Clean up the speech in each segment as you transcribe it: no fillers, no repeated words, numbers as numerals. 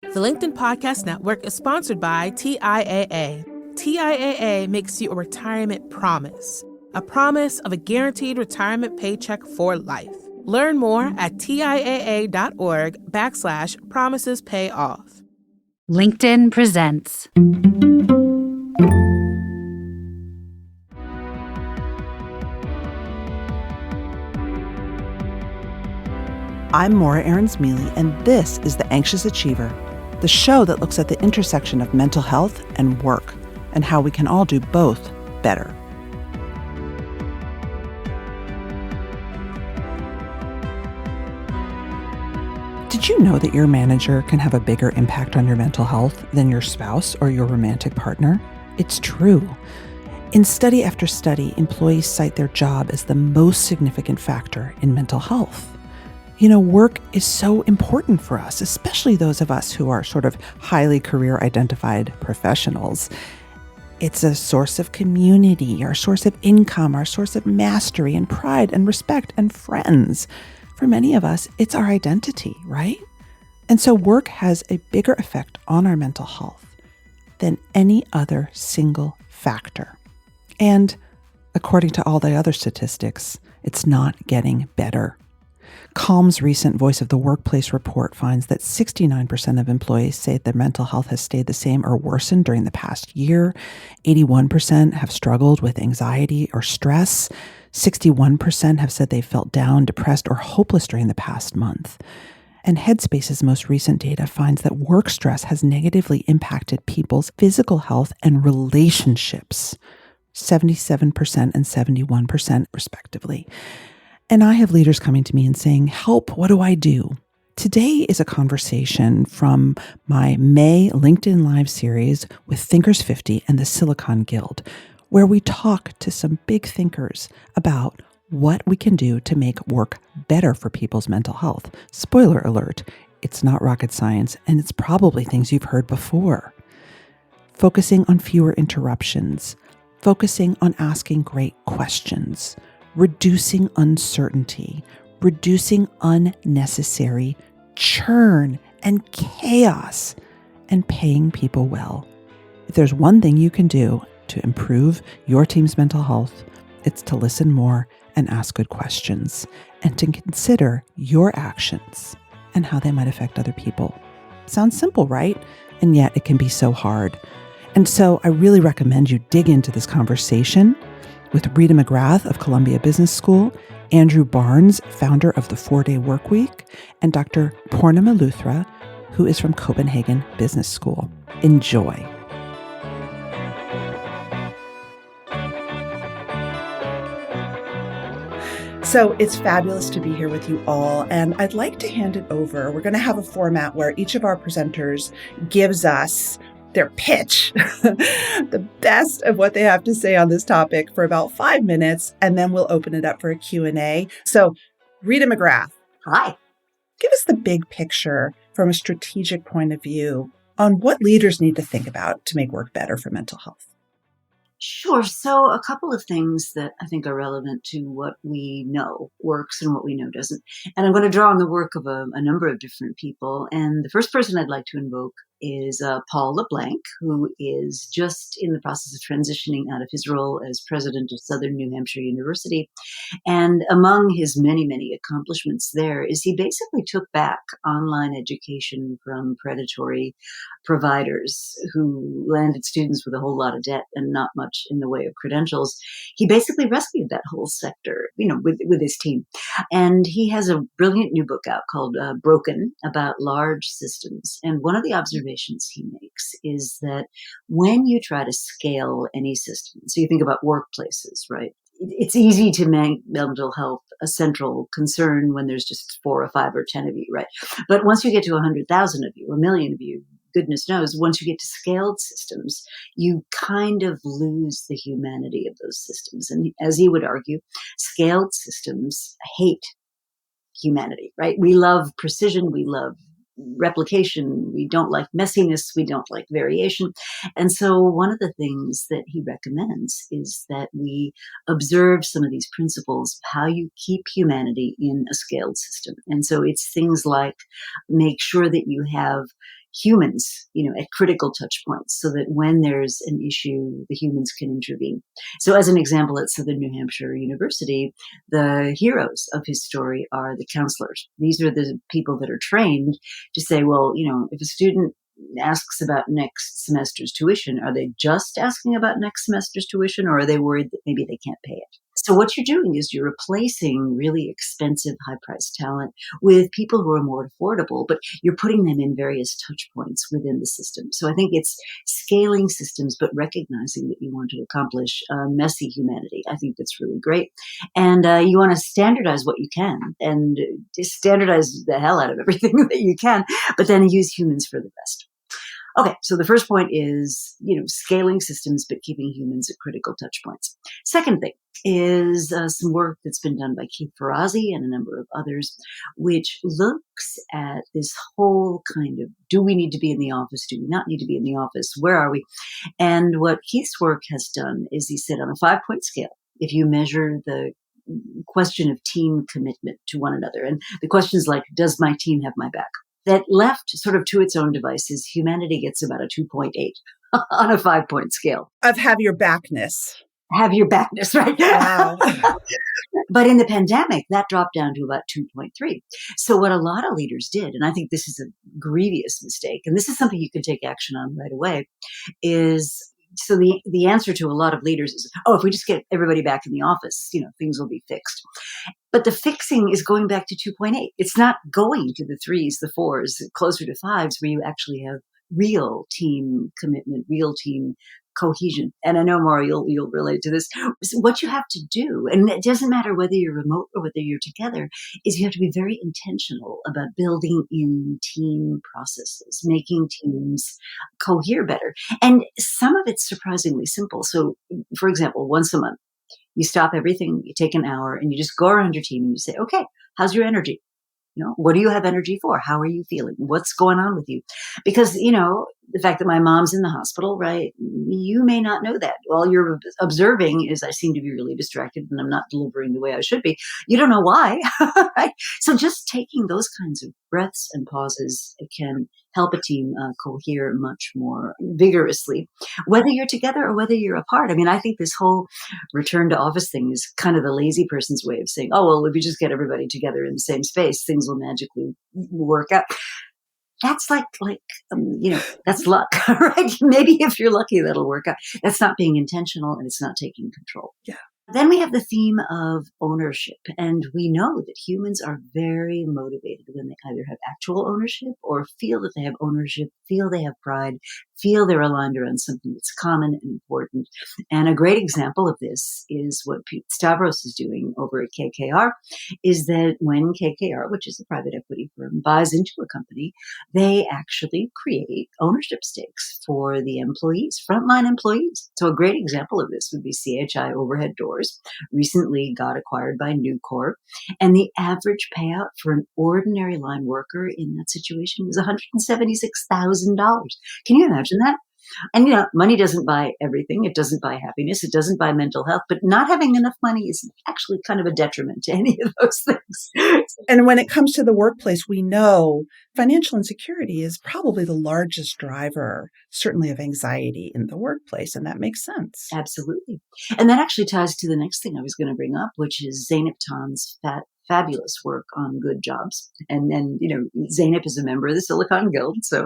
The LinkedIn Podcast Network is sponsored by TIAA. TIAA makes you a retirement promise, a promise of a guaranteed retirement paycheck for life. Learn more at TIAA.org/promises pay off. LinkedIn presents. I'm Morra Aarons-Mele, and this is The Anxious Achiever, the show that looks at the intersection of mental health and work, and how we can all do both better. Did you know that your manager can have a bigger impact on your mental health than your spouse or your romantic partner? It's true. In study after study, employees cite their job as the most significant factor in mental health. You know, work is so important for us, especially those of us who are sort of highly career-identified professionals. It's a source of community, our source of income, our source of mastery and pride and respect and friends. For many of us, it's our identity, right? And so work has a bigger effect on our mental health than any other single factor. And according to all the other statistics, it's not getting better. Calm's recent Voice of the Workplace report finds that 69% of employees say their mental health has stayed the same or worsened during the past year. 81% have struggled with anxiety or stress. 61% have said they felt down, depressed, or hopeless during the past month. And Headspace's most recent data finds that work stress has negatively impacted people's physical health and relationships, 77% and 71% respectively. And I have leaders coming to me and saying, help, what do I do? Today is a conversation from my May LinkedIn Live series with Thinkers50 and the Silicon Guild, where we talk to some big thinkers about what we can do to make work better for people's mental health. Spoiler alert, it's not rocket science, and it's probably things you've heard before. Focusing on fewer interruptions, focusing on asking great questions, reducing uncertainty, reducing unnecessary churn and chaos, and paying people well. If there's one thing you can do to improve your team's mental health, it's to listen more and ask good questions, and to consider your actions and how they might affect other people. Sounds simple, right? And yet it can be so hard. And so I really recommend you dig into this conversation with Rita McGrath of Columbia Business School, Andrew Barnes, founder of the 4-Day Workweek, and Dr. Poornima Luthra, who is from Copenhagen Business School. Enjoy. So it's fabulous to be here with you all, and I'd like to hand it over. We're going to have a format where each of our presenters gives us their pitch, the best of what they have to say on this topic for about 5 minutes, and then we'll open it up for a Q&A. So Rita McGrath. Hi. Give us the big picture from a strategic point of view on what leaders need to think about to make work better for mental health. Sure. So a couple of things that I think are relevant to what we know works and what we know doesn't. And I'm going to draw on the work of a number of different people. And the first person I'd like to invoke is Paul LeBlanc, who is just in the process of transitioning out of his role as president of Southern New Hampshire University. And among his many, many accomplishments there is he basically took back online education from predatory providers who landed students with a whole lot of debt and not much in the way of credentials. He basically rescued that whole sector, with his team. And he has a brilliant new book out called Broken, about large systems. And one of the observations he makes is that when you try to scale any system, so you think about workplaces, right? It's easy to make mental health a central concern when there's just 4 or 5 or 10 of you, right? But once you get to 100,000 of you, 1 million of you, goodness knows, once you get to scaled systems, you kind of lose the humanity of those systems. And as he would argue, scaled systems hate humanity, right? We love precision. We love replication. We don't like messiness. We don't like variation. And so one of the things that he recommends is that we observe some of these principles of how you keep humanity in a scaled system. And so it's things like make sure that you have humans, at critical touch points so that when there's an issue, the humans can intervene. So as an example, at Southern New Hampshire University, the heroes of his story are the counselors. These are the people that are trained to say, well, if a student asks about next semester's tuition, are they just asking about next semester's tuition, or are they worried that maybe they can't pay it? So what you're doing is you're replacing really expensive, high-priced talent with people who are more affordable, but you're putting them in various touch points within the system. So I think it's scaling systems, but recognizing that you want to accomplish messy humanity. I think that's really great. And you want to standardize what you can and standardize the hell out of everything that you can, but then use humans for the best. Okay, so the first point is, scaling systems, but keeping humans at critical touch points. Second thing is some work that's been done by Keith Ferrazzi and a number of others, which looks at this whole kind of, do we need to be in the office? Do we not need to be in the office? Where are we? And what Keith's work has done is he said on a 5-point scale, if you measure the question of team commitment to one another, and the questions like, does my team have my back? That left sort of to its own devices, humanity gets about a 2.8 on a 5-point scale. Of have your backness. Have your backness, right? Wow. But in the pandemic, that dropped down to about 2.3. So what a lot of leaders did, and I think this is a grievous mistake, and this is something you can take action on right away, is so the answer to a lot of leaders is, if we just get everybody back in the office, things will be fixed. But the fixing is going back to 2.8. It's not going to the 3s, the 4s, closer to 5s, where you actually have real team commitment, real team cohesion. And I know, Morra, you'll relate to this. What you have to do, and it doesn't matter whether you're remote or whether you're together, is you have to be very intentional about building in team processes, making teams cohere better. And some of it's surprisingly simple. So, for example, once a month, you stop everything, you take an hour, and you just go around your team and you say, okay, how's your energy? What do you have energy for? How are you feeling? What's going on with you? Because, the fact that my mom's in the hospital, right? You may not know that. All you're observing is I seem to be really distracted and I'm not delivering the way I should be. You don't know why, right? So just taking those kinds of breaths and pauses can help a team cohere much more vigorously, whether you're together or whether you're apart. I mean, I think this whole return to office thing is kind of the lazy person's way of saying, if you just get everybody together in the same space, things will magically work out. That's that's luck, right? Maybe if you're lucky, that'll work out. That's not being intentional and it's not taking control. Yeah. Then we have the theme of ownership. And we know that humans are very motivated when they either have actual ownership or feel that they have ownership, feel they have pride, feel they're aligned around something that's common and important. And a great example of this is what Pete Stavros is doing over at KKR, is that when KKR, which is a private equity firm, buys into a company, they actually create ownership stakes for the employees, frontline employees. So a great example of this would be CHI Overhead Doors. Recently got acquired by Nucor, and the average payout for an ordinary line worker in that situation was $176,000. Can you imagine that? And, money doesn't buy everything. It doesn't buy happiness. It doesn't buy mental health. But not having enough money is actually kind of a detriment to any of those things. And when it comes to the workplace, we know financial insecurity is probably the largest driver, certainly of anxiety in the workplace. And that makes sense. Absolutely. And that actually ties to the next thing I was going to bring up, which is Zeynep Tan's fabulous work on good jobs. And then, Zeynep is a member of the Silicon Guild, so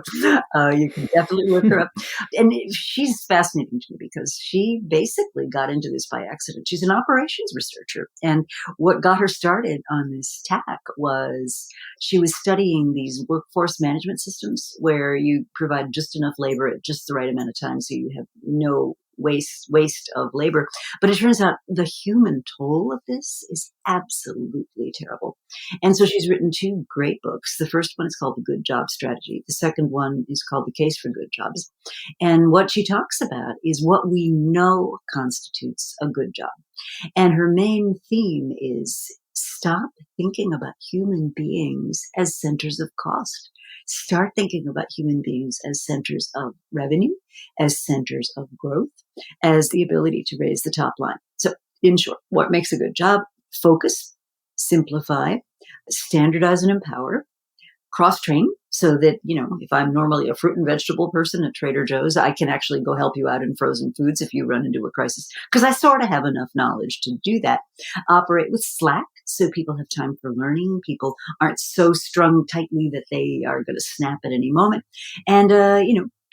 you can definitely look her up. And she's fascinating to me because she basically got into this by accident. She's an operations researcher. And what got her started on this tack was she was studying these workforce management systems where you provide just enough labor at just the right amount of time so you have no waste of labor. But it turns out the human toll of this is absolutely terrible. And so she's written 2 great books. The first one is called The Good Job Strategy. The second one is called The Case for Good Jobs. And what she talks about is what we know constitutes a good job. And her main theme is stop thinking about human beings as centers of cost. Start thinking about human beings as centers of revenue, as centers of growth, as the ability to raise the top line. So in short, what makes a good job? Focus, simplify, standardize and empower, cross-train, So that, if I'm normally a fruit and vegetable person at Trader Joe's, I can actually go help you out in frozen foods if you run into a crisis. Because I sort of have enough knowledge to do that. Operate with slack so people have time for learning. People aren't so strung tightly that they are going to snap at any moment. And,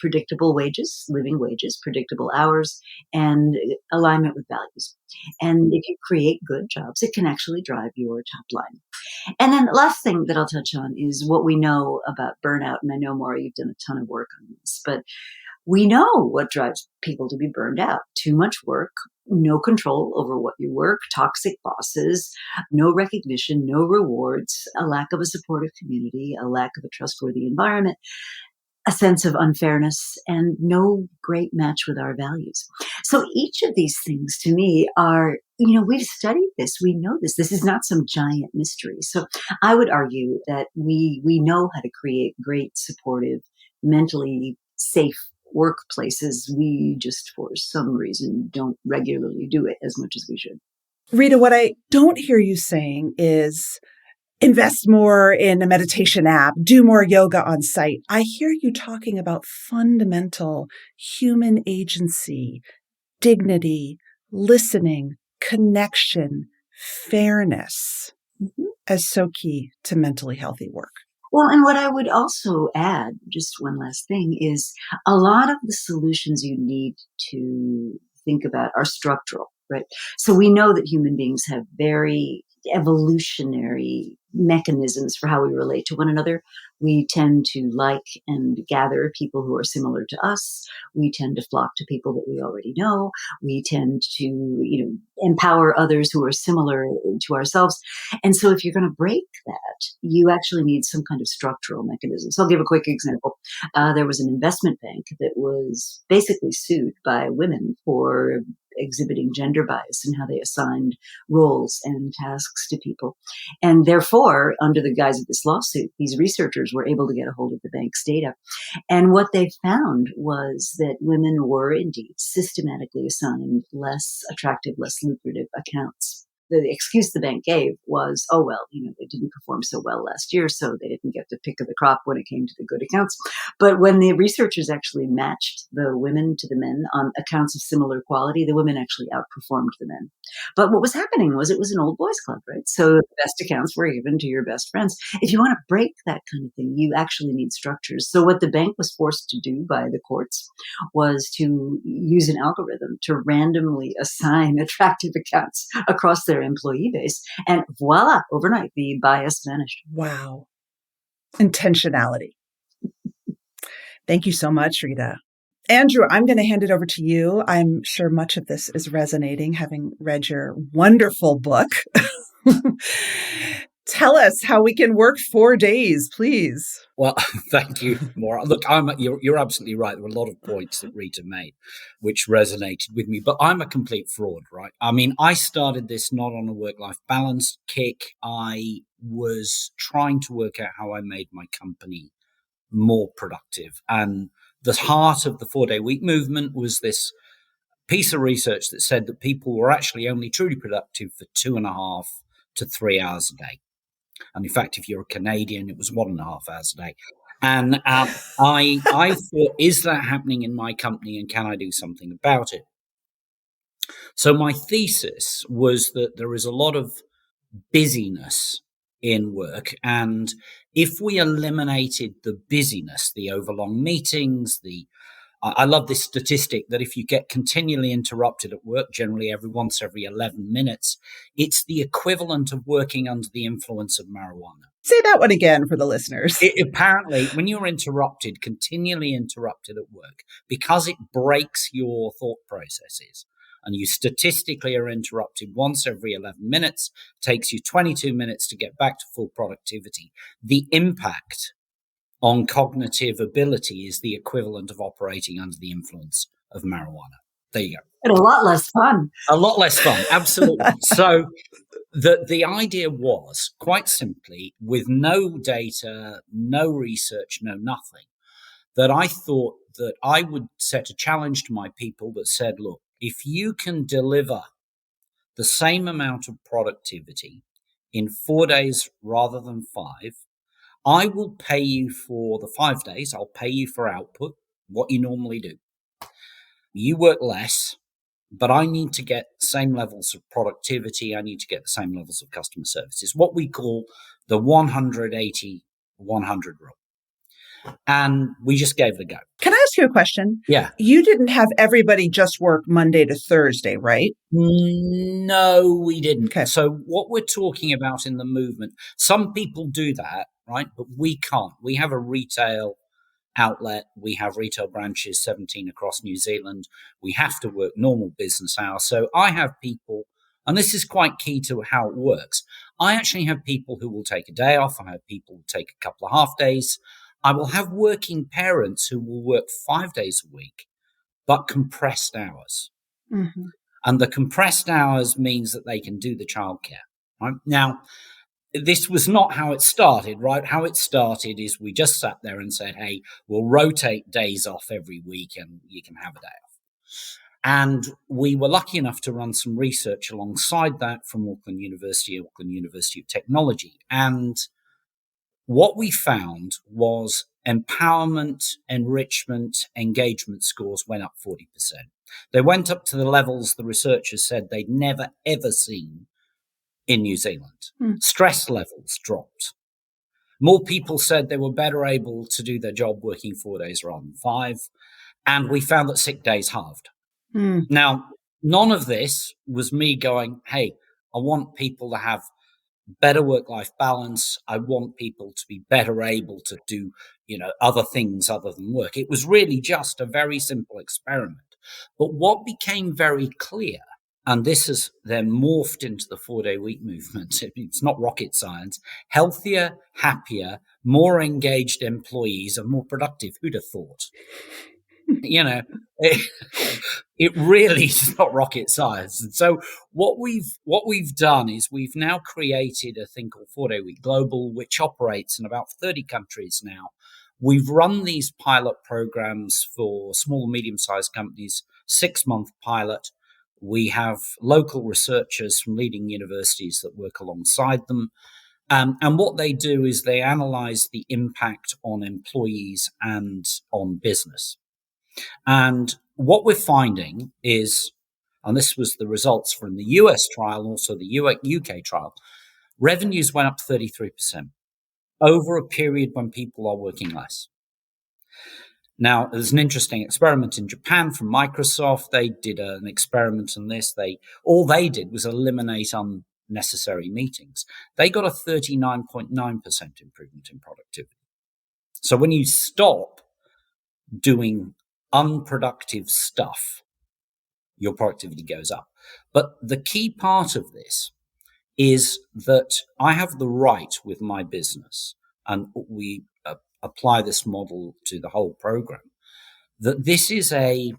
predictable wages, living wages, predictable hours, and alignment with values. And if you create good jobs, it can actually drive your top line. And then the last thing that I'll touch on is what we know about burnout. And I know, Morra, you've done a ton of work on this, but we know what drives people to be burned out. Too much work, no control over what you work, toxic bosses, no recognition, no rewards, a lack of a supportive community, a lack of a trustworthy environment, a sense of unfairness, and no great match with our values. So each of these things to me are, we've studied this. We know this. This is not some giant mystery. So I would argue that we know how to create great, supportive, mentally safe workplaces. We just, for some reason, don't regularly do it as much as we should. Rita, what I don't hear you saying is invest more in a meditation app, do more yoga on site. I hear you talking about fundamental human agency, dignity, listening, connection, fairness as so key to mentally healthy work. Well, and what I would also add, just one last thing, is a lot of the solutions you need to think about are structural, right? So we know that human beings have very evolutionary mechanisms for how we relate to one another. We tend to like and gather people who are similar to us. We tend to flock to people that we already know. We tend to, empower others who are similar to ourselves. And so if you're going to break that, you actually need some kind of structural mechanism. So I'll give a quick example. There was an investment bank that was basically sued by women for exhibiting gender bias in how they assigned roles and tasks to people. And therefore, under the guise of this lawsuit, these researchers were able to get a hold of the bank's data. And what they found was that women were indeed systematically assigned less attractive, less lucrative accounts. The excuse the bank gave was, oh, well, they didn't perform so well last year, so they didn't get the pick of the crop when it came to the good accounts. But when the researchers actually matched the women to the men on accounts of similar quality, the women actually outperformed the men. But what was happening was it was an old boys club, right? So the best accounts were given to your best friends. If you want to break that kind of thing, you actually need structures. So what the bank was forced to do by the courts was to use an algorithm to randomly assign attractive accounts across their employee base. And voila, overnight, the bias vanished. Wow. Intentionality. Thank you so much, Rita. Andrew, I'm going to hand it over to you. I'm sure much of this is resonating, having read your wonderful book. Tell us how we can work 4 days, please. Well, thank you, Morra. Look, you're absolutely right. There were a lot of points that Rita made which resonated with me, but I'm a complete fraud, right? I mean, I started this not on a work-life balance kick. I was trying to work out how I made my company more productive. And the heart of the 4-day week movement was this piece of research that said that people were actually only truly productive for 2.5 to 3 hours a day. And in fact, if you're a Canadian, it was 1.5 hours a day. And I thought, is that happening in my company and can I do something about it? So my thesis was that there is a lot of busyness in work. And if we eliminated the busyness, the overlong meetings, I love this statistic that if you get continually interrupted at work, generally every 11 minutes, it's the equivalent of working under the influence of marijuana. Say that one again for the listeners. Apparently, when you're continually interrupted at work, because it breaks your thought processes, and you statistically are interrupted once every 11 minutes, takes you 22 minutes to get back to full productivity, the impact on cognitive ability is the equivalent of operating under the influence of marijuana. There you go. And a lot less fun. A lot less fun, absolutely. So the idea was, quite simply, with no data, no research, no nothing, that I thought that I would set a challenge to my people that said, look, if you can deliver the same amount of productivity in 4 days rather than 5, I will pay you for the 5 days. I'll pay you for output, what you normally do. You work less, but I need to get the same levels of productivity. I need to get the same levels of customer service. It's what we call the 180-100 rule. And we just gave it a go. Can I ask you a question? Yeah. You didn't have everybody just work Monday to Thursday, right? No, we didn't. Okay. So what we're talking about in the movement, some people do that, right? But we can't. We have a retail outlet. We have retail branches, 17 across New Zealand. We have to work normal business hours. So I have people, and this is quite key to how it works. I actually have people who will take a day off. I have people who take a couple of half days. I will have working parents who will work 5 days a week, but compressed hours. Mm-hmm. And the compressed hours means that they can do the childcare. Right? Now, this was not how it started, right? How it started is we just sat there and said, hey, we'll rotate days off every week and you can have a day off. And we were lucky enough to run some research alongside that from Auckland University of Technology. And what we found was empowerment, enrichment, engagement scores went up 40%. They went up to the levels the researchers said they'd never, ever seen in New Zealand. Stress levels dropped. More people said they were better able to do their job working 4 days rather than 5. And we found that sick days halved. Now, none of this was me going, hey, I want people to have better work-life balance. I want people to be better able to do, other things other than work. It was really just a very simple experiment. But what became very clear, and this has then morphed into the 4-day week movement, it's not rocket science, healthier, happier, more engaged employees are more productive. Who'd have thought? It really is not rocket science. And so what we've done is we've now created a thing called 4-Day Week Global, which operates in about 30 countries now. We've run these pilot programs for small and medium-sized companies, 6-month pilot. We have local researchers from leading universities that work alongside them. And what they do is they analyze the impact on employees and on business. And what we're finding is, and this was the results from the US trial, also the UK trial, revenues went up 33% over a period when people are working less. Now, there's an interesting experiment in Japan from Microsoft. They did an experiment on this. All they did was eliminate unnecessary meetings. They got a 39.9% improvement in productivity. So when you stop doing unproductive stuff, your productivity goes up. But the key part of this is that I have the right with my business, and we apply this model to the whole program, that this is a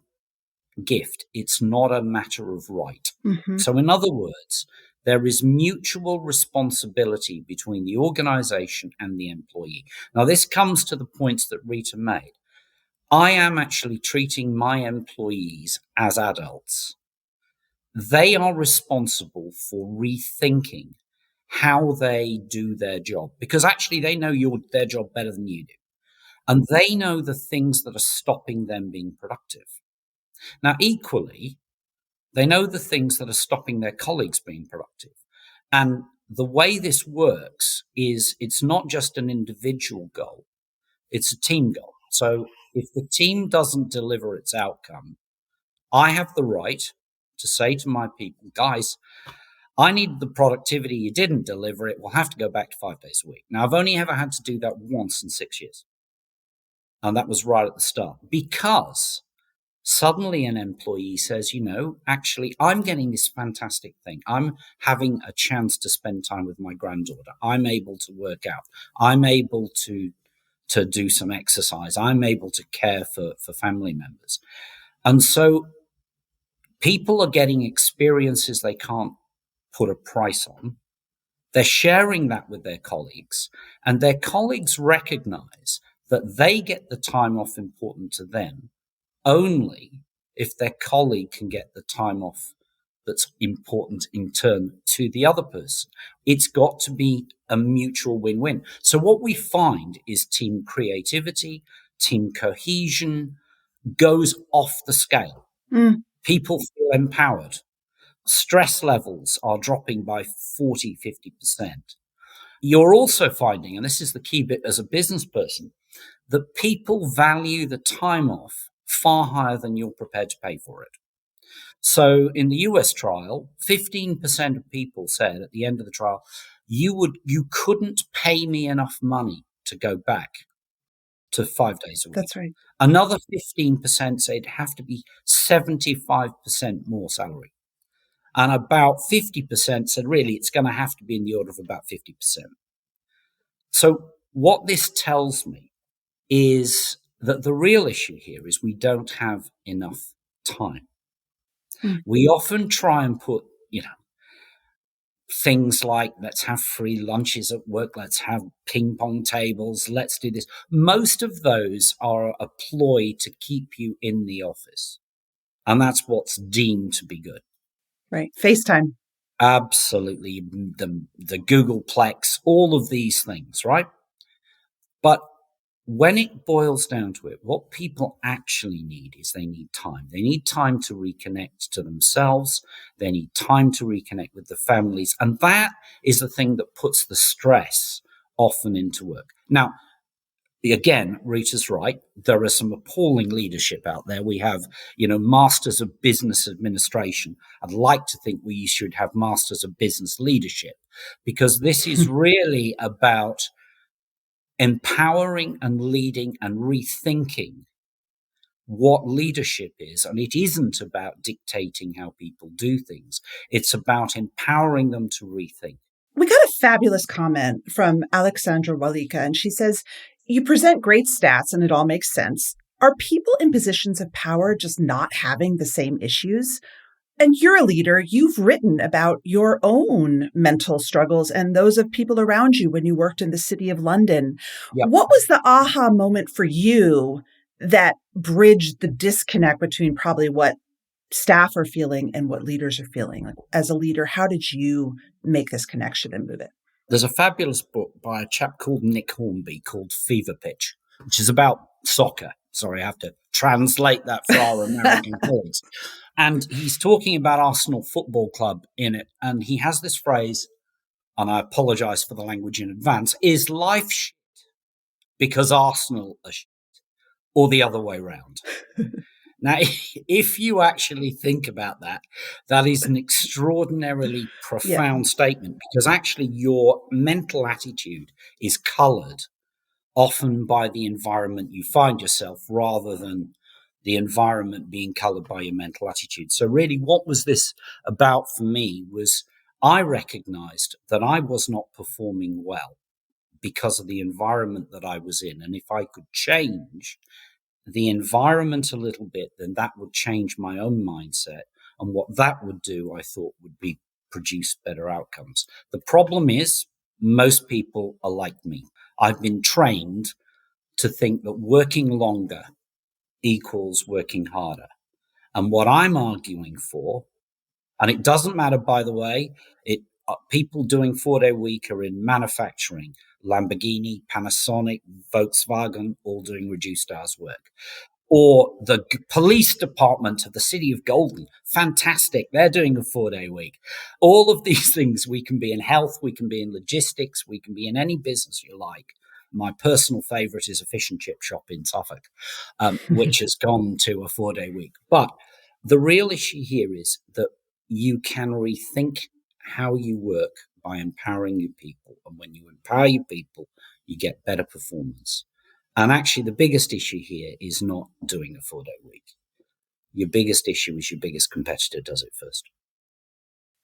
gift. It's not a matter of right. Mm-hmm. So in other words, there is mutual responsibility between the organization and the employee. Now, this comes to the points that Rita made. I am actually treating my employees as adults. They are responsible for rethinking how they do their job, because actually they know their job better than you do. And they know the things that are stopping them being productive. Now, equally, they know the things that are stopping their colleagues being productive. And the way this works is it's not just an individual goal, it's a team goal. So if the team doesn't deliver its outcome, I have the right to say to my people, guys, I need the productivity. You didn't deliver it. We'll have to go back to 5 days a week. Now, I've only ever had to do that once in 6 years. And that was right at the start, because suddenly an employee says, actually, I'm getting this fantastic thing. I'm having a chance to spend time with my granddaughter. I'm able to work out. I'm able to do some exercise. I'm able to care for family members. And so people are getting experiences they can't put a price on. They're sharing that with their colleagues, and their colleagues recognize that they get the time off important to them only if their colleague can get the time off that's important in turn to the other person. It's got to be a mutual win-win. So what we find is team creativity, team cohesion goes off the scale. People feel empowered. Stress levels are dropping by 40, 50%. You're also finding, and this is the key bit as a business person, that people value the time off far higher than you're prepared to pay for it. So in the US trial, 15% of people said at the end of the trial, you couldn't pay me enough money to go back to 5 days a week. That's right. Another 15% said it'd have to be 75% more salary. And about 50% said, really, it's going to have to be in the order of about 50%. So what this tells me is that the real issue here is we don't have enough time. We often try and put, things like, let's have free lunches at work, let's have ping pong tables, let's do this. Most of those are a ploy to keep you in the office. And that's what's deemed to be good. Right. FaceTime. Absolutely. The Googleplex, all of these things, right? But when it boils down to it, what people actually need is they need time. They need time to reconnect to themselves. They need time to reconnect with the families. And that is the thing that puts the stress often into work. Now, again, Rita's right. There are some appalling leadership out there. We have, masters of business administration. I'd like to think we should have masters of business leadership, because this is really about empowering and leading and rethinking what leadership is. And it isn't about dictating how people do things. It's about empowering them to rethink. We got a fabulous comment from Alexandra Walika, and she says, you present great stats and it all makes sense. Are people in positions of power just not having the same issues? And you're a leader. You've written about your own mental struggles and those of people around you when you worked in the City of London. Yep. What was the aha moment for you that bridged the disconnect between probably what staff are feeling and what leaders are feeling? Like, as a leader, how did you make this connection and move it? There's a fabulous book by a chap called Nick Hornby called Fever Pitch, which is about soccer. Sorry, I have to translate that for our American colleagues. And he's talking about Arsenal Football Club in it. And he has this phrase, and I apologize for the language in advance, is life shit because Arsenal are shit, or the other way around. Now, if you actually think about that, that is an extraordinarily profound statement, because actually your mental attitude is colored often by the environment you find yourself rather than the environment being colored by your mental attitude. So really what was this about for me was I recognized that I was not performing well because of the environment that I was in. And if I could change the environment a little bit, then that would change my own mindset. And what that would do, I thought, would be produce better outcomes. The problem is most people are like me. I've been trained to think that working longer equals working harder. And what I'm arguing for, and it doesn't matter, by the way, people doing 4-day week are in manufacturing, Lamborghini, Panasonic, Volkswagen, all doing reduced hours work. Or the police department of the city of Golden, fantastic, they're doing a 4-day week. All of these things, we can be in health, we can be in logistics, we can be in any business you like. My personal favorite is a fish and chip shop in Suffolk, which has gone to a 4-day week. But the real issue here is that you can rethink how you work by empowering your people. And when you empower your people, you get better performance. And actually, the biggest issue here is not doing a 4-day week. Your biggest issue is your biggest competitor does it first.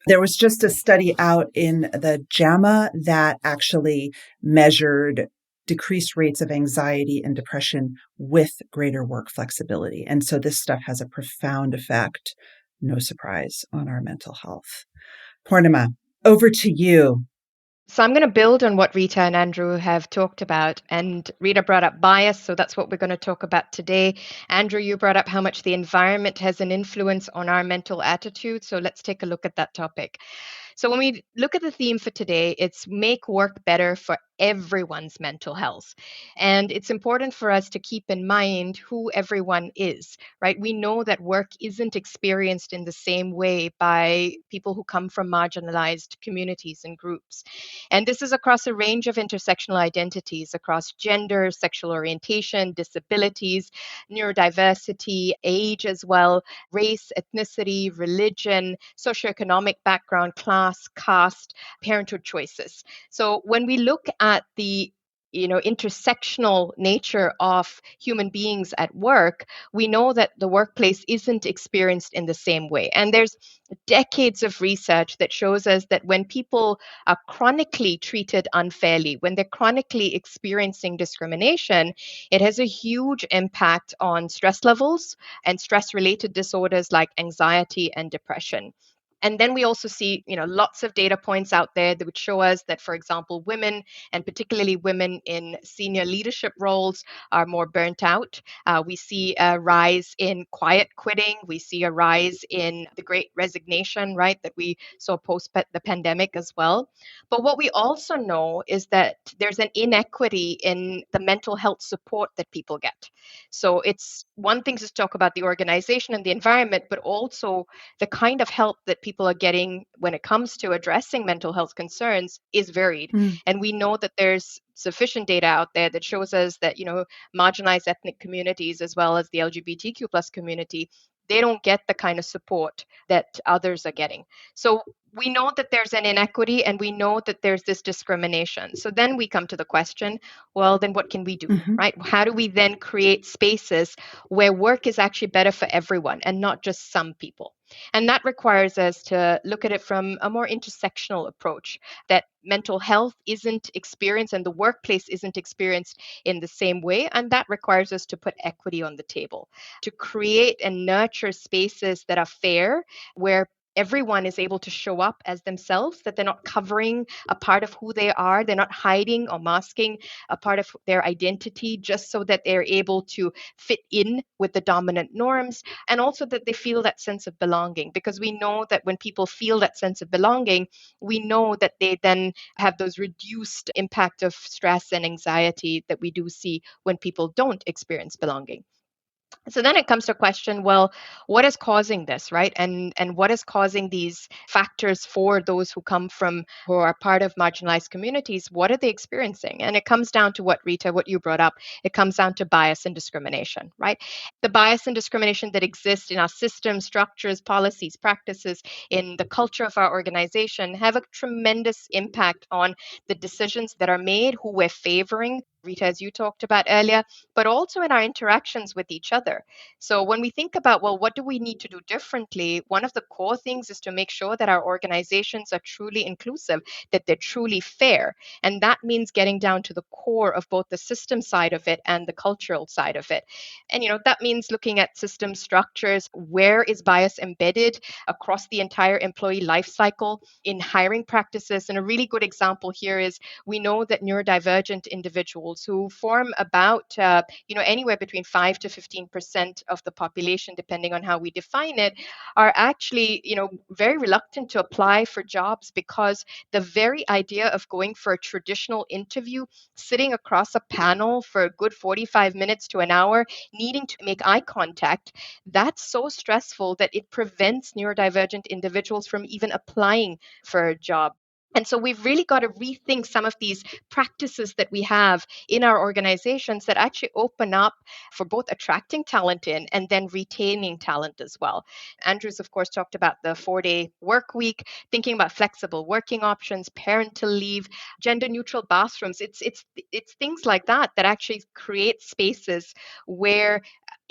There was just a study out in the JAMA that actually measured decreased rates of anxiety and depression with greater work flexibility. And so this stuff has a profound effect, no surprise, on our mental health. Poornima, over to you. So I'm going to build on what Rita and Andrew have talked about. And Rita brought up bias, so that's what we're going to talk about today. Andrew, you brought up how much the environment has an influence on our mental attitude. So let's take a look at that topic. So when we look at the theme for today, it's make work better for everyone's mental health. And it's important for us to keep in mind who everyone is, right? We know that work isn't experienced in the same way by people who come from marginalized communities and groups. And this is across a range of intersectional identities across gender, sexual orientation, disabilities, neurodiversity, age as well, race, ethnicity, religion, socioeconomic background, class, caste, parenthood choices. So when we look at the intersectional nature of human beings at work, we know that the workplace isn't experienced in the same way. And there's decades of research that shows us that when people are chronically treated unfairly, when they're chronically experiencing discrimination, it has a huge impact on stress levels and stress related disorders like anxiety and depression. And then we also see, lots of data points out there that would show us that, for example, women, and particularly women in senior leadership roles, are more burnt out. We see a rise in quiet quitting. We see a rise in the great resignation, right, that we saw post the pandemic as well. But what we also know is that there's an inequity in the mental health support that people get. So it's one thing to talk about the organization and the environment, but also the kind of help that people are getting when it comes to addressing mental health concerns is varied. And we know that there's sufficient data out there that shows us that, marginalized ethnic communities as well as the LGBTQ plus community, they don't get the kind of support that others are getting. So we know that there's an inequity and we know that there's this discrimination. So then we come to the question, well, then what can we do, right? How do we then create spaces where work is actually better for everyone and not just some people? And that requires us to look at it from a more intersectional approach, that mental health isn't experienced and the workplace isn't experienced in the same way. And that requires us to put equity on the table, to create and nurture spaces that are fair, where everyone is able to show up as themselves, that they're not covering a part of who they are. They're not hiding or masking a part of their identity just so that they're able to fit in with the dominant norms, and also that they feel that sense of belonging. Because we know that when people feel that sense of belonging, we know that they then have those reduced impact of stress and anxiety that we do see when people don't experience belonging. So then it comes to a question, well, what is causing this, right? And what is causing these factors for those who are part of marginalized communities? What are they experiencing? And it comes down to what, Rita, what you brought up. It comes down to bias and discrimination, right? The bias and discrimination that exists in our systems, structures, policies, practices, in the culture of our organization have a tremendous impact on the decisions that are made, who we're favoring, Rita, as you talked about earlier, but also in our interactions with each other. So when we think about, well, what do we need to do differently? One of the core things is to make sure that our organizations are truly inclusive, that they're truly fair. And that means getting down to the core of both the system side of it and the cultural side of it. And, that means looking at system structures. Where is bias embedded across the entire employee life cycle in hiring practices? And a really good example here is we know that neurodivergent individuals who form about anywhere between 5 to 15% of the population, depending on how we define it, are actually very reluctant to apply for jobs, because the very idea of going for a traditional interview, sitting across a panel for a good 45 minutes to an hour, needing to make eye contact, that's so stressful that it prevents neurodivergent individuals from even applying for a job. And so we've really got to rethink some of these practices that we have in our organizations that actually open up for both attracting talent in and then retaining talent as well. Andrew's, of course, talked about the 4-day work week, thinking about flexible working options, parental leave, gender neutral bathrooms. It's things like that that actually create spaces where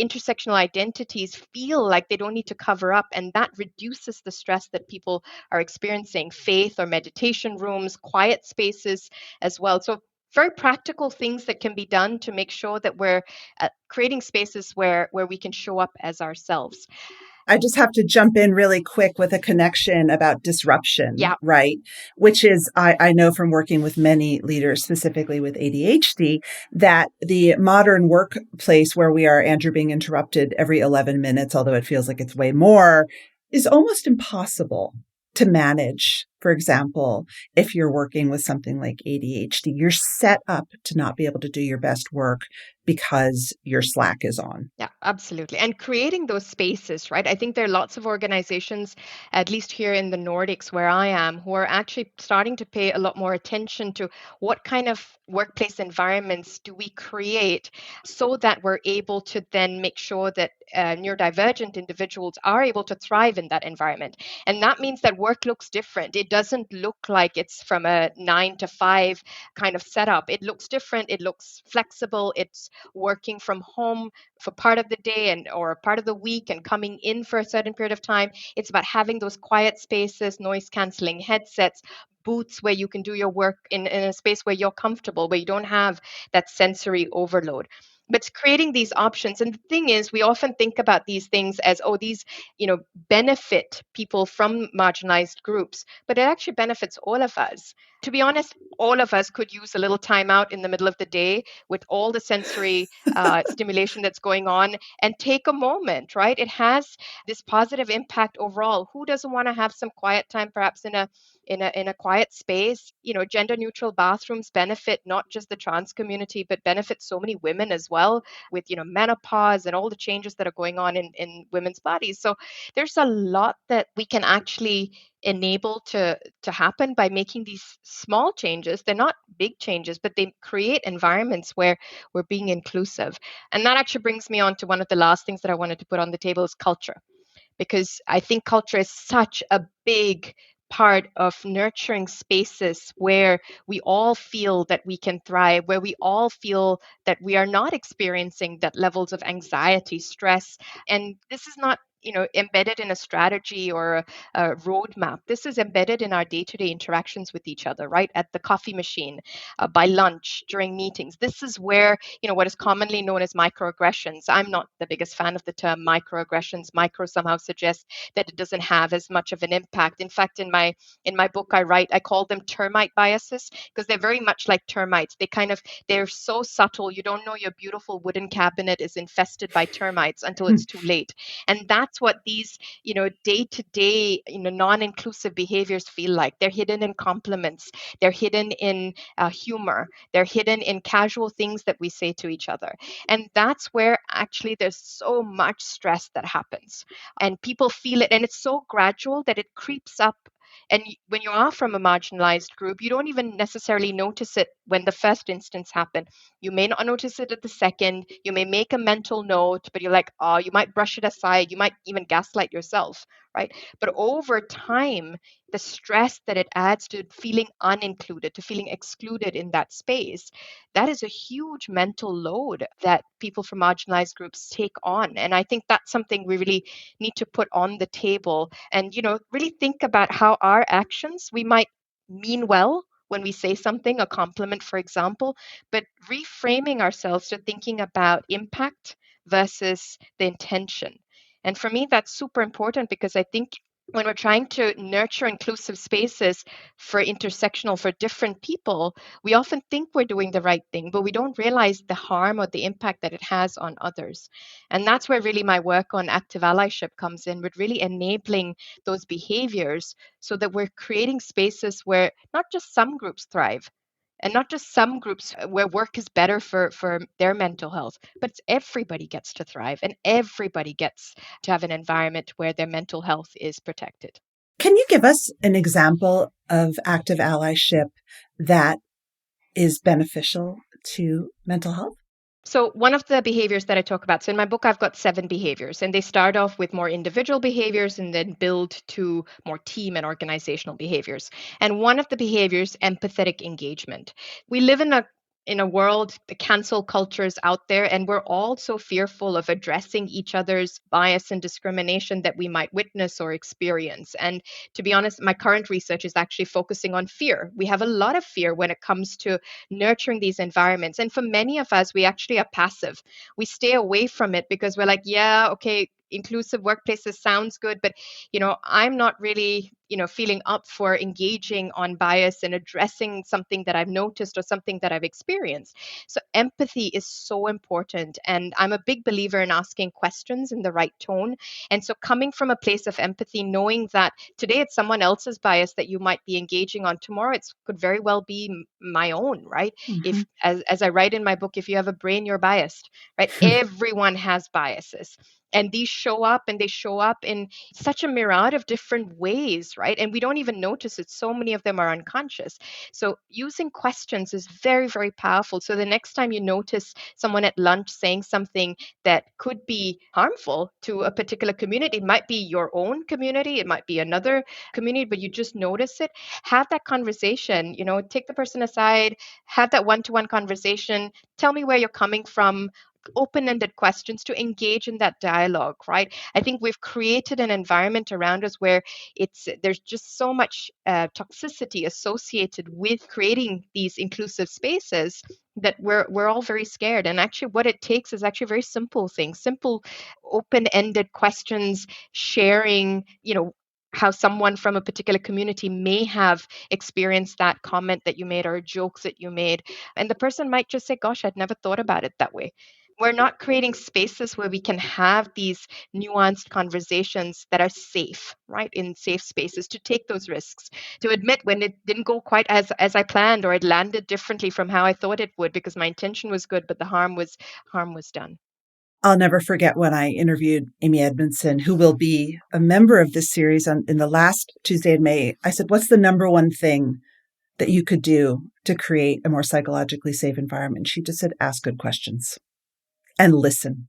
intersectional identities feel like they don't need to cover up, and that reduces the stress that people are experiencing. Faith or meditation rooms, quiet spaces as well. So very practical things that can be done to make sure that we're creating spaces where we can show up as ourselves. I just have to jump in really quick with a connection about disruption, Yeah. right? Which is, I know from working with many leaders, specifically with ADHD, that the modern workplace where we are, Andrew, being interrupted every 11 minutes, although it feels like it's way more, is almost impossible to manage. For example, if you're working with something like ADHD, you're set up to not be able to do your best work because your Slack is on. Yeah, absolutely. And creating those spaces, right? I think there are lots of organizations, at least here in the Nordics where I am, who are actually starting to pay a lot more attention to what kind of workplace environments do we create so that we're able to then make sure that neurodivergent individuals are able to thrive in that environment. And that means that work looks different. It doesn't look like it's from a 9 to 5 kind of setup. It looks different. It looks flexible. It's working from home for part of the day and or part of the week and coming in for a certain period of time. It's about having those quiet spaces, noise canceling headsets, booths where you can do your work in a space where you're comfortable, where you don't have that sensory overload. But it's creating these options. And the thing is, we often think about these things as, oh, these, benefit people from marginalized groups, but it actually benefits all of us. To be honest, all of us could use a little time out in the middle of the day with all the sensory stimulation that's going on and take a moment, right? It has this positive impact overall. Who doesn't want to have some quiet time, perhaps in a quiet space? Gender neutral bathrooms benefit not just the trans community, but benefit so many women as well with menopause and all the changes that are going on in women's bodies. So there's a lot that we can actually enable to happen by making these small changes. They're not big changes, but they create environments where we're being inclusive. And that actually brings me on to one of the last things that I wanted to put on the table is culture, because I think culture is such a big part of nurturing spaces where we all feel that we can thrive, where we all feel that we are not experiencing that levels of anxiety, stress. And this is not embedded in a strategy or a roadmap. This is embedded in our day-to-day interactions with each other, right? At the coffee machine, by lunch, during meetings. This is where, what is commonly known as microaggressions. I'm not the biggest fan of the term microaggressions. Micro somehow suggests that it doesn't have as much of an impact. In fact, in my book, I call them termite biases, because they're very much like termites. They're so subtle. You don't know your beautiful wooden cabinet is infested by termites until it's too late. And that's what these, day-to-day, non-inclusive behaviors feel like. They're hidden in compliments. They're hidden in humor. They're hidden in casual things that we say to each other. And that's where actually there's so much stress that happens. And people feel it. And it's so gradual that it creeps up. And when you are from a marginalized group, you don't even necessarily notice it when the first instance happened. You may not notice it at the second. You may make a mental note, but you're like, oh, you might brush it aside. You might even gaslight yourself, right? But over time, the stress that it adds to feeling unincluded, to feeling excluded in that space, that is a huge mental load that people from marginalized groups take on. And I think that's something we really need to put on the table and, really think about how our actions, we might mean well when we say something, a compliment, for example, but reframing ourselves to thinking about impact versus the intention. And for me, that's super important, because I think when we're trying to nurture inclusive spaces for different people, we often think we're doing the right thing, but we don't realize the harm or the impact that it has on others. And that's where really my work on active allyship comes in, with really enabling those behaviors so that we're creating spaces where not just some groups thrive, and not just some groups where work is better for their mental health, but everybody gets to thrive and everybody gets to have an environment where their mental health is protected. Can you give us an example of active allyship that is beneficial to mental health? So one of the behaviors that I talk about, so in my book, I've got 7 behaviors, and they start off with more individual behaviors and then build to more team and organizational behaviors. And one of the behaviors, empathetic engagement. We live in a world, the cancel culture is out there, and we're all so fearful of addressing each other's bias and discrimination that we might witness or experience. And to be honest, my current research is actually focusing on fear. We have a lot of fear when it comes to nurturing these environments. And for many of us, we actually are passive. We stay away from it because we're like, yeah, okay, inclusive workplaces sounds good, but, I'm not really, feeling up for engaging on bias and addressing something that I've noticed or something that I've experienced. So empathy is so important. And I'm a big believer in asking questions in the right tone. And so coming from a place of empathy, knowing that today it's someone else's bias that you might be engaging on, tomorrow it could very well be my own, right? If, as I write in my book, if you have a brain, you're biased, right? Everyone has biases. And these show up, and they show up in such a myriad of different ways, right? And we don't even notice it. So many of them are unconscious. So using questions is very, very powerful. So the next time you notice someone at lunch saying something that could be harmful to a particular community, it might be your own community, it might be another community, but you just notice it, have that conversation, take the person aside, have that one-to-one conversation, tell me where you're coming from, open-ended questions to engage in that dialogue, right? I think we've created an environment around us where there's just so much toxicity associated with creating these inclusive spaces that we're all very scared. And actually what it takes is actually very simple things, simple open-ended questions, sharing, how someone from a particular community may have experienced that comment that you made or jokes that you made. And the person might just say, gosh, I'd never thought about it that way. We're not creating spaces where we can have these nuanced conversations that are safe, right? In safe spaces to take those risks, to admit when it didn't go quite as I planned, or it landed differently from how I thought it would, because my intention was good, but the harm was done. I'll never forget when I interviewed Amy Edmondson, who will be a member of this series in the last Tuesday in May. I said, what's the number one thing that you could do to create a more psychologically safe environment? She just said, ask good questions and listen.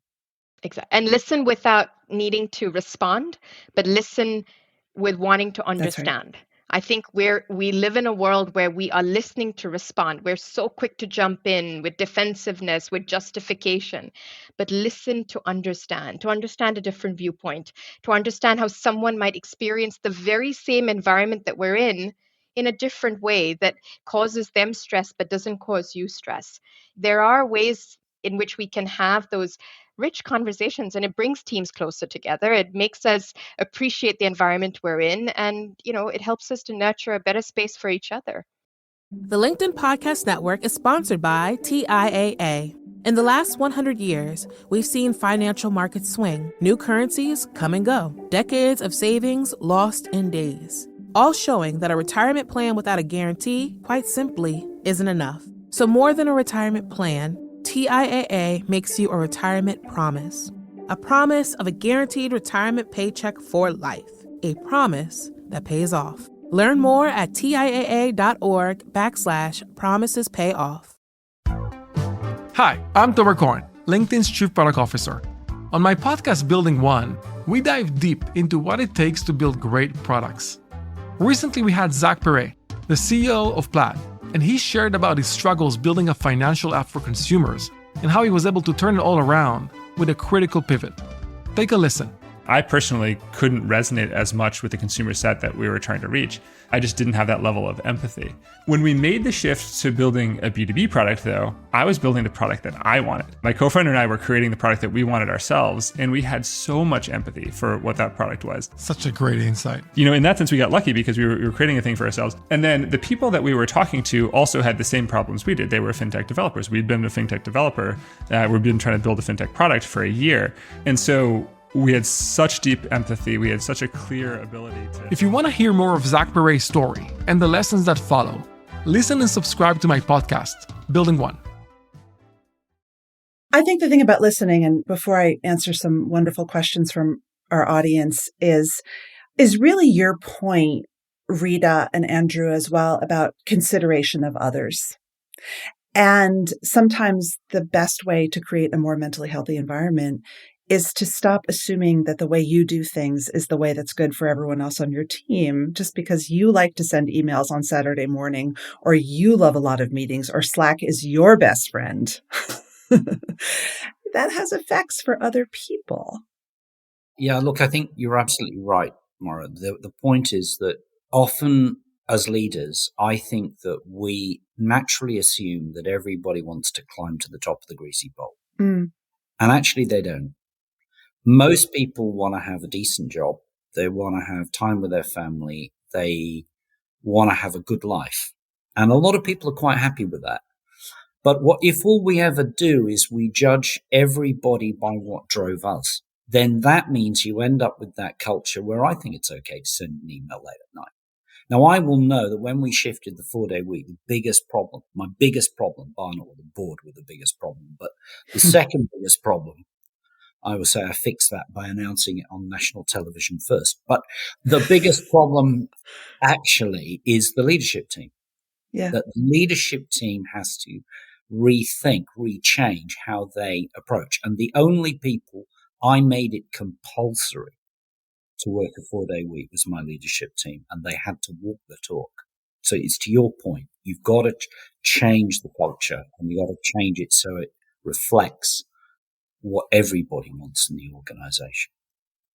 Exactly. And listen without needing to respond, but listen with wanting to understand. Right. I think we live in a world where we are listening to respond. We're so quick to jump in with defensiveness, with justification, but listen to understand a different viewpoint, to understand how someone might experience the very same environment that we're in a different way that causes them stress but doesn't cause you stress. There are ways in which we can have those rich conversations, and it brings teams closer together. It makes us appreciate the environment we're in, and it helps us to nurture a better space for each other. The LinkedIn Podcast Network is sponsored by TIAA. In the last 100 years, we've seen financial markets swing, new currencies come and go, decades of savings lost in days, all showing that a retirement plan without a guarantee, quite simply, isn't enough. So more than a retirement plan, TIAA makes you a retirement promise. A promise of a guaranteed retirement paycheck for life. A promise that pays off. Learn more at TIAA.org/promisespayoff. Hi, I'm Tomer Korn, LinkedIn's Chief Product Officer. On my podcast, Building One, we dive deep into what it takes to build great products. Recently, we had Zach Perret, the CEO of Plaid, and he shared about his struggles building a financial app for consumers and how he was able to turn it all around with a critical pivot. Take a listen. I personally couldn't resonate as much with the consumer set that we were trying to reach. I just didn't have that level of empathy. When we made the shift to building a B2B product, though, I was building the product that I wanted. My co-founder and I were creating the product that we wanted ourselves, and we had so much empathy for what that product was. Such a great insight. In that sense, we got lucky because we were creating a thing for ourselves. And then the people that we were talking to also had the same problems we did. They were fintech developers. We'd been a fintech developer. We've been trying to build a fintech product for a year. And so we had such deep empathy. We had such a clear ability to... If you want to hear more of Zach Perret's story and the lessons that follow, listen and subscribe to my podcast, Building One. I think the thing about listening, and before I answer some wonderful questions from our audience, is really your point, Rita and Andrew, as well, about consideration of others. And sometimes the best way to create a more mentally healthy environment is to stop assuming that the way you do things is the way that's good for everyone else on your team, just because you like to send emails on Saturday morning, or you love a lot of meetings, or Slack is your best friend. That has effects for other people. Yeah, look, I think you're absolutely right, Morra. The point is that often as leaders, I think that we naturally assume that everybody wants to climb to the top of the greasy pole. And actually they don't. Most people want to have a decent job. They want to have time with their family. They want to have a good life. And a lot of people are quite happy with that. But what if all we ever do is we judge everybody by what drove us? Then that means you end up with that culture where I think it's okay to send an email late at night. Now, I will know that when we shifted the 4-day week, the biggest problem, my biggest problem, bar not the board with the biggest problem, but the second biggest problem, I will say I fixed that by announcing it on national television first. But the biggest problem actually is the leadership team. Yeah. That the leadership team has to rethink, rechange how they approach. And the only people I made it compulsory to work a 4-day week was my leadership team, and they had to walk the talk. So it's to your point. You've got to change the culture, and you've got to change it so it reflects what everybody wants in the organization.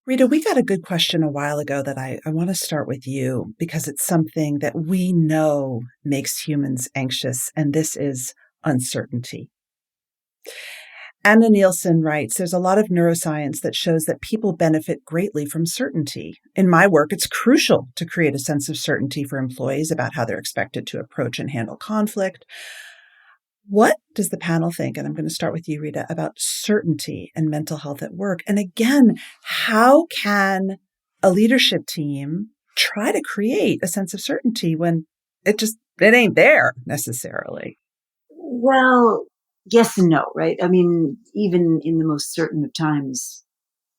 Rita, we got a good question a while ago that I want to start with you because it's something that we know makes humans anxious, and this is uncertainty. Anna Nielsen writes, there's a lot of neuroscience that shows that people benefit greatly from certainty. In my work, it's crucial to create a sense of certainty for employees about how they're expected to approach and handle conflict. What does the panel think, and I'm going to start with you, Rita, about certainty and mental health at work? And again, how can a leadership team try to create a sense of certainty when it ain't there necessarily? Well, yes and no, right? I mean, even in the most certain of times,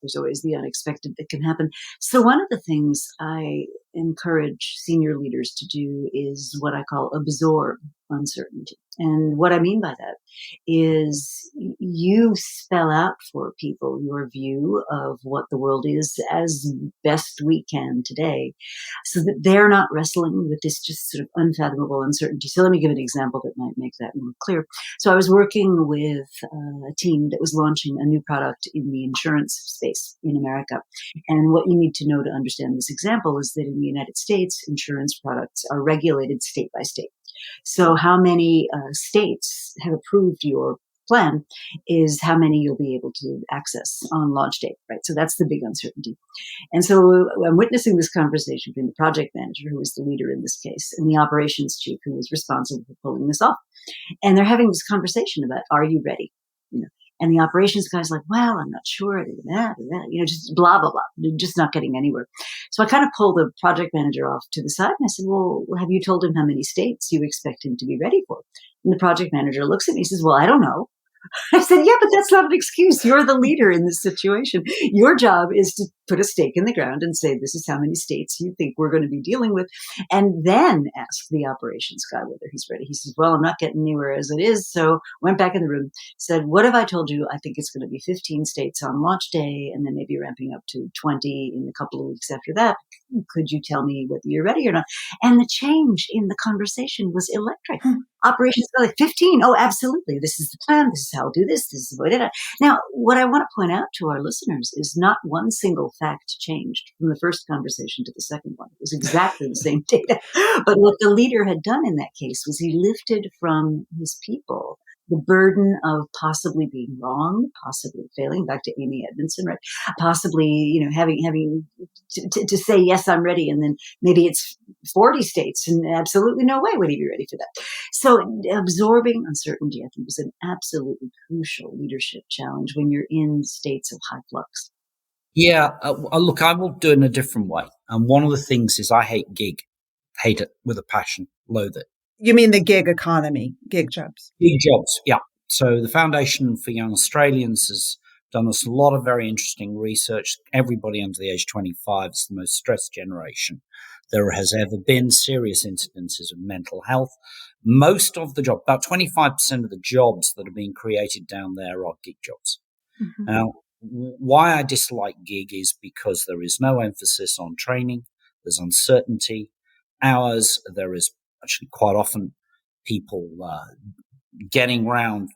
there's always the unexpected that can happen. So one of the things I encourage senior leaders to do is what I call absorb uncertainty. And what I mean by that is you spell out for people your view of what the world is as best we can today, so that they're not wrestling with this just sort of unfathomable uncertainty. So let me give an example that might make that more clear. So I was working with a team that was launching a new product in the insurance space in America. And what you need to know to understand this example is that in the United States, insurance products are regulated state by state. So how many states have approved your plan is how many you'll be able to access on launch date, right? So that's the big uncertainty. And so I'm witnessing this conversation between the project manager, who was the leader in this case, and the operations chief, who was responsible for pulling this off. And they're having this conversation about, are you ready? And the operations guy's like, well, I'm not sure. Just blah, blah, blah, just not getting anywhere. So I kind of pulled the project manager off to the side and I said, well, have you told him how many states you expect him to be ready for? And the project manager looks at me and says, well, I don't know. I said, yeah, but that's not an excuse. You're the leader in this situation. Your job is to put a stake in the ground and say, this is how many states you think we're going to be dealing with. And then ask the operations guy whether he's ready. He says, well, I'm not getting anywhere as it is. So went back in the room, said, what have I told you? I think it's going to be 15 states on launch day and then maybe ramping up to 20 in a couple of weeks after that. Could you tell me whether you're ready or not? And the change in the conversation was electric. Operations guy, like 15. Oh, absolutely. This is the plan. This is how I'll do this. This is what I did. Now, what I want to point out to our listeners is not one single fact changed from the first conversation to the second one. It was exactly the same data. But what the leader had done in that case was he lifted from his people the burden of possibly being wrong, possibly failing, back to Amy Edmondson, right? Possibly, having to say, yes, I'm ready. And then maybe it's 40 states and absolutely no way would he be ready for that. So absorbing uncertainty, I think, was an absolutely crucial leadership challenge when you're in states of high flux. Yeah, look, I will do it in a different way. And one of the things is I hate hate it with a passion, loathe it. You mean the gig economy, gig jobs? Gig jobs, yeah. So the Foundation for Young Australians has done us a lot of very interesting research. Everybody under the age of 25 is the most stressed generation there has ever been. Serious incidences of mental health. Most of the jobs, about 25% of the jobs that are being created down there are gig jobs. Mm-hmm. Now, why I dislike gig is because there is no emphasis on training. There's uncertainty. Hours, there is actually quite often people getting around.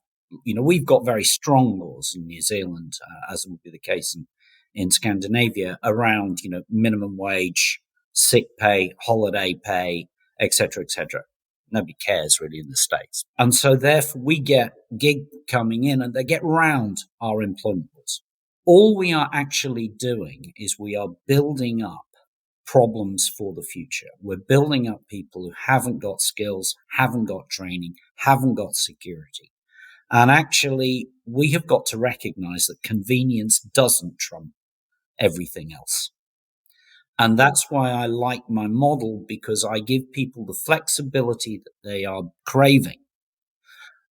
We've got very strong laws in New Zealand, as would be the case in Scandinavia, around, minimum wage, sick pay, holiday pay, et cetera, et cetera. Nobody cares really in the States. And so therefore we get gig coming in and they get round our employment laws. All we are actually doing is we are building up problems for the future. We're building up people who haven't got skills, haven't got training, haven't got security. And actually, we have got to recognize that convenience doesn't trump everything else. And that's why I like my model, because I give people the flexibility that they are craving,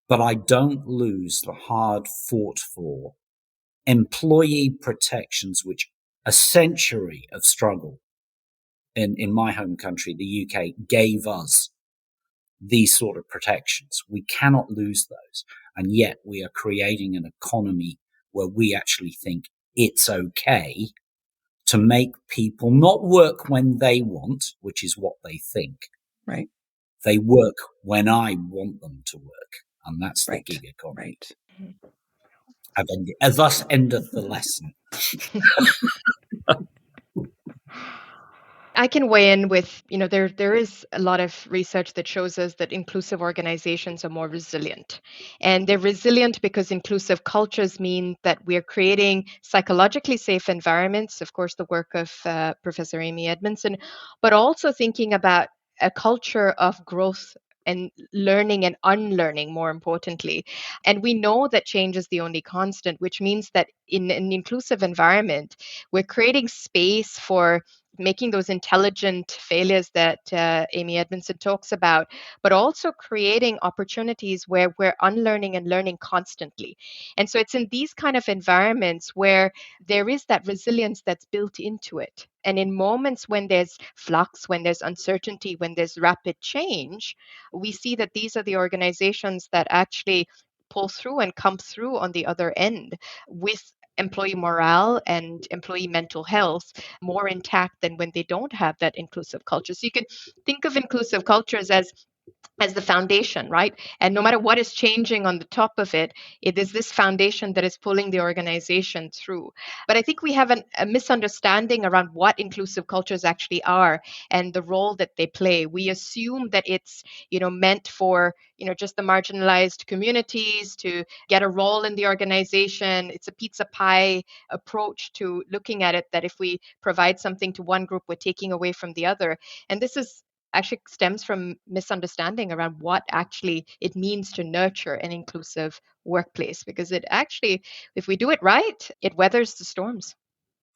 but I don't lose the hard fought for employee protections, which a century of struggle in my home country, the UK, gave us these sort of protections. We cannot lose those. And yet we are creating an economy where we actually think it's okay to make people not work when they want, which is what they think. Right. They work when I want them to work. And that's the Right. gig economy. Right. I've ended, thus endeth the lesson. I can weigh in with, there is a lot of research that shows us that inclusive organizations are more resilient. And they're resilient because inclusive cultures mean that we're creating psychologically safe environments, of course, the work of Professor Amy Edmondson, but also thinking about a culture of growth and learning and unlearning, more importantly. And we know that change is the only constant, which means that in an inclusive environment, we're creating space for making those intelligent failures that Amy Edmondson talks about, but also creating opportunities where we're unlearning and learning constantly. And so it's in these kind of environments where there is that resilience that's built into it. And in moments when there's flux, when there's uncertainty, when there's rapid change, we see that these are the organizations that actually pull through and come through on the other end with employee morale and employee mental health more intact than when they don't have that inclusive culture. So you can think of inclusive cultures as the foundation, right? And no matter what is changing on the top of it, it is this foundation that is pulling the organization through. But I think we have a misunderstanding around what inclusive cultures actually are and the role that they play. We assume that it's, meant for, just the marginalized communities to get a role in the organization. It's a pizza pie approach to looking at it, that if we provide something to one group, we're taking away from the other. And this is actually stems from misunderstanding around what actually it means to nurture an inclusive workplace, because it actually, if we do it right, it weathers the storms.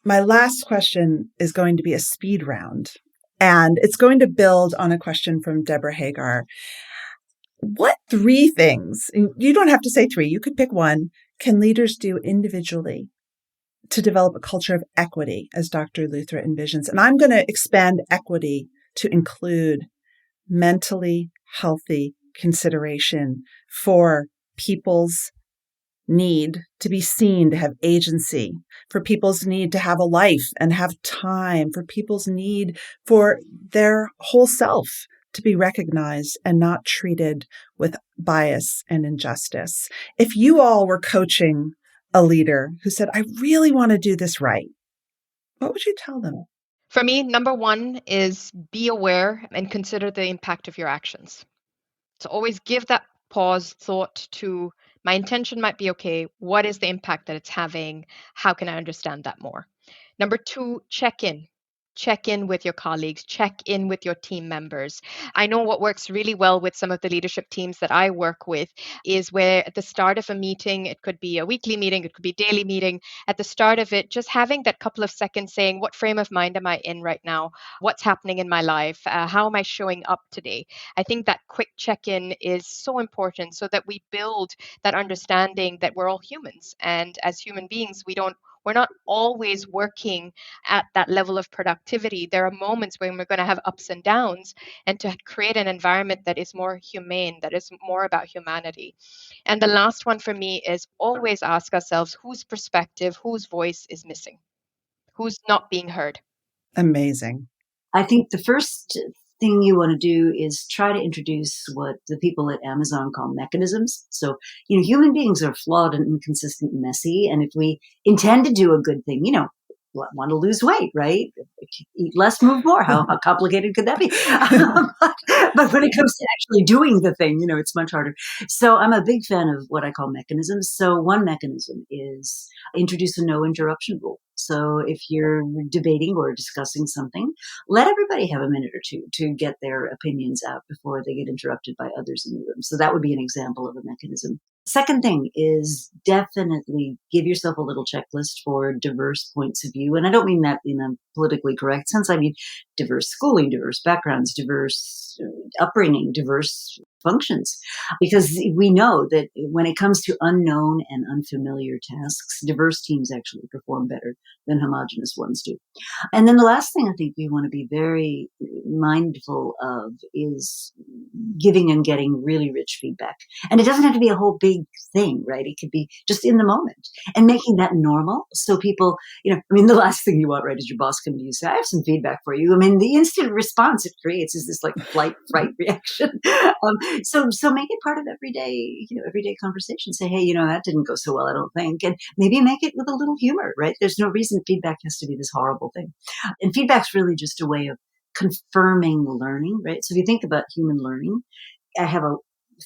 My last question is going to be a speed round, and it's going to build on a question from Deborah Hagar. What 3 things, you don't have to say 3, you could pick one, can leaders do individually to develop a culture of equity as Dr. Luthra envisions? And I'm going to expand equity to include mentally healthy consideration for people's need to be seen, to have agency, for people's need to have a life and have time, for people's need for their whole self to be recognized and not treated with bias and injustice. If you all were coaching a leader who said, I really want to do this right, what would you tell them? For me, number 1 is be aware and consider the impact of your actions. So always give that pause, thought to, my intention might be okay. What is the impact that it's having? How can I understand that more? Number 2, check in. Check in with your colleagues, check in with your team members. I know what works really well with some of the leadership teams that I work with is where at the start of a meeting, it could be a weekly meeting, it could be a daily meeting. At the start of it, just having that couple of seconds saying, what frame of mind am I in right now? What's happening in my life? How am I showing up today? I think that quick check-in is so important so that we build that understanding that we're all humans. And as human beings, we're not always working at that level of productivity. There are moments when we're going to have ups and downs, and to create an environment that is more humane, that is more about humanity. And the last one for me is always ask ourselves whose perspective, whose voice is missing, who's not being heard. Amazing. I think the first thing you want to do is try to introduce what the people at Amazon call mechanisms. So, human beings are flawed and inconsistent and messy. And if we intend to do a good thing, want to lose weight, right? Eat less, move more. How complicated could that be? But when it comes to actually doing the thing, it's much harder. So I'm a big fan of what I call mechanisms. So one mechanism is introduce a no interruption rule. So if you're debating or discussing something, let everybody have a minute or two to get their opinions out before they get interrupted by others in the room. So that would be an example of a mechanism. Second thing is definitely give yourself a little checklist for diverse points of view. And I don't mean that in a politically correct sense. I mean diverse schooling, diverse backgrounds, diverse upbringing, diverse functions. Because we know that when it comes to unknown and unfamiliar tasks, diverse teams actually perform better than homogenous ones do. And then the last thing I think we want to be very mindful of is giving and getting really rich feedback. And it doesn't have to be a whole big thing, right? It could be just in the moment and making that normal. So people, the last thing you want, right, is your boss come to you and say, I have some feedback for you. The instant response it creates is this like flight reaction. So make it part of everyday conversation. Say, hey, that didn't go so well, I don't think. And maybe make it with a little humor, right? There's no reason feedback has to be this horrible thing. And feedback's really just a way of confirming the learning, right? So if you think about human learning, I have a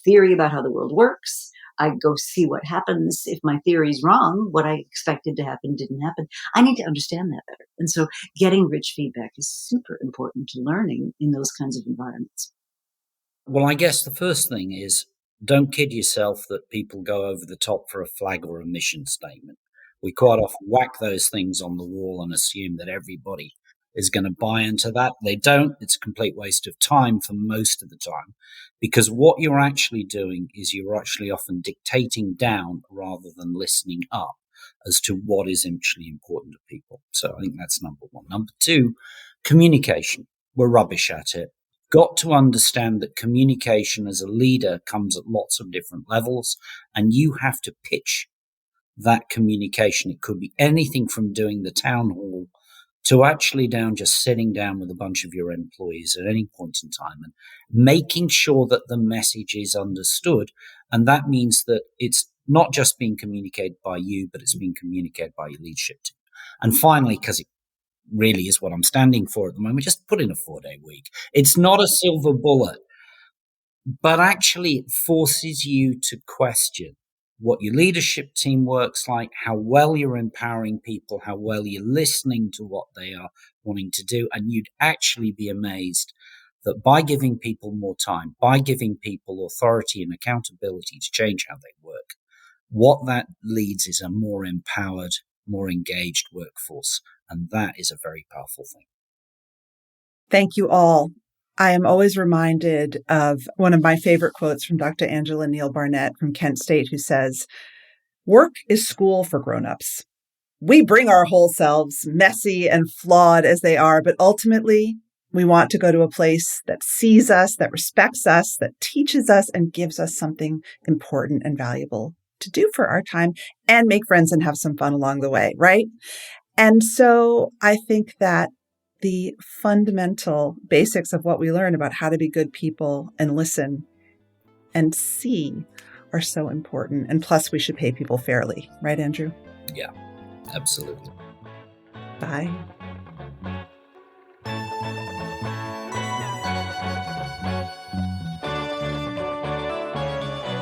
theory about how the world works. I go see what happens. If my theory is wrong, what I expected to happen didn't happen. I need to understand that better. And so getting rich feedback is super important to learning in those kinds of environments. Well, I guess the first thing is don't kid yourself that people go over the top for a flag or a mission statement. We quite often whack those things on the wall and assume that everybody is going to buy into that. They don't. It's a complete waste of time for most of the time, because what you're actually doing is you're actually often dictating down rather than listening up as to what is actually important to people. So I think that's number one. Number two, communication. We're rubbish at it. Got to understand that communication as a leader comes at lots of different levels, and you have to pitch that communication. It could be anything from doing the town hall to actually just sitting down with a bunch of your employees at any point in time and making sure that the message is understood. And that means that it's not just being communicated by you, but it's being communicated by your leadership team. And finally, because it really is what I'm standing for at the moment, just put in a 4-day week. It's not a silver bullet, but actually it forces you to question what your leadership team works like, how well you're empowering people, how well you're listening to what they are wanting to do. And you'd actually be amazed that by giving people more time, by giving people authority and accountability to change how they work, what that leads is a more empowered, more engaged workforce. And that is a very powerful thing. Thank you all. I am always reminded of one of my favorite quotes from Dr. Angela Neal Barnett from Kent State, who says, "Work is school for grown-ups. We bring our whole selves, messy and flawed as they are, but ultimately we want to go to a place that sees us, that respects us, that teaches us and gives us something important and valuable to do for our time and make friends and have some fun along the way," right? And so I think that the fundamental basics of what we learn about how to be good people and listen and see are so important. And plus, we should pay people fairly. Right, Andrew? Yeah, absolutely. Bye.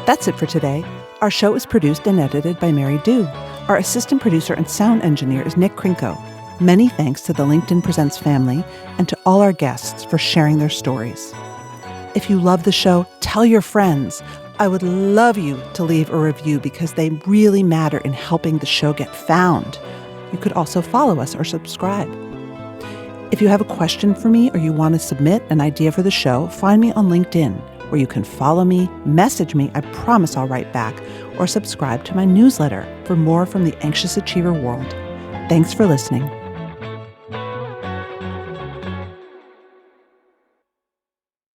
That's it for today. Our show is produced and edited by Mary Dew. Our assistant producer and sound engineer is Nick Krinko. Many thanks to the LinkedIn Presents family and to all our guests for sharing their stories. If you love the show, tell your friends. I would love you to leave a review because they really matter in helping the show get found. You could also follow us or subscribe. If you have a question for me or you want to submit an idea for the show, find me on LinkedIn, where you can follow me, message me, I promise I'll write back, or subscribe to my newsletter for more from the Anxious Achiever world. Thanks for listening.